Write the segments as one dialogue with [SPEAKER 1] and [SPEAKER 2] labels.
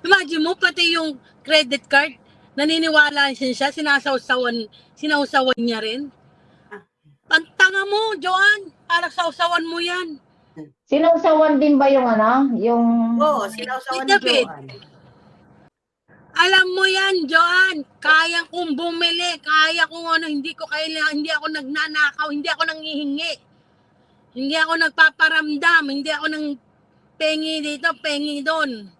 [SPEAKER 1] Imagine mo, pati yung credit card, naniniwala siya, sinausawan niya rin. Ang tanga mo, Joan, parang sausawan mo yan.
[SPEAKER 2] Sinausawan din ba yung
[SPEAKER 3] Oo, sinausawan ni
[SPEAKER 1] David.
[SPEAKER 3] Joan.
[SPEAKER 1] Alam mo yan, Joan, kaya kong bumili, kaya kong hindi ako nagnanakaw, hindi ako nanghihingi. Hindi ako nagpaparamdam, hindi ako nang pengi dito, pengi doon.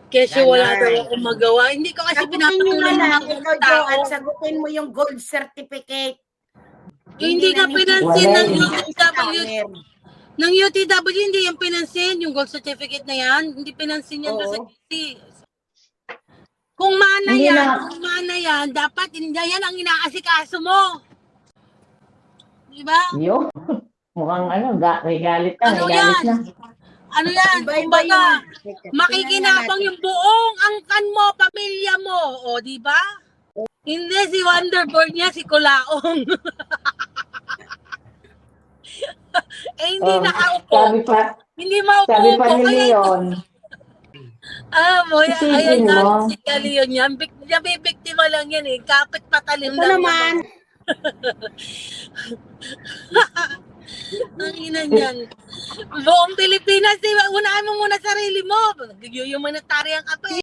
[SPEAKER 1] Kasi wala daw akong magawa. Hindi ko kasi
[SPEAKER 3] pinapangunan
[SPEAKER 1] ng
[SPEAKER 3] ikaw, Joan, sagutin mo yung gold certificate.
[SPEAKER 1] Hindi ka pinansin ng UTW. Ng UTW, hindi yung pinansin, yung gold certificate na yan. Hindi pinansin yan doon sa GC. Kung mana yan, dapat yan ang inaasikaso mo. Diba?
[SPEAKER 2] Yo, mukhang galit ka,
[SPEAKER 1] Ano
[SPEAKER 2] galit
[SPEAKER 1] yan?
[SPEAKER 2] na.
[SPEAKER 1] Ano yan? Kumbaga, makikinabang yung buong angkan mo, pamilya mo. O, diba? Hindi si Wonderboard niya, si Kulaong. Hindi nakaupo. Hindi maupo.
[SPEAKER 2] Sabi pa ni Leon.
[SPEAKER 1] Boy, ayan
[SPEAKER 2] mo.
[SPEAKER 1] si Leon yan. Bibiktima lang yan eh. Kapit patalim
[SPEAKER 3] Ito
[SPEAKER 1] lang.
[SPEAKER 3] naman.
[SPEAKER 1] Ang ina niyan. Buong Pilipinas, unahan mo muna sarili mo. Humanitarian ka pa eh.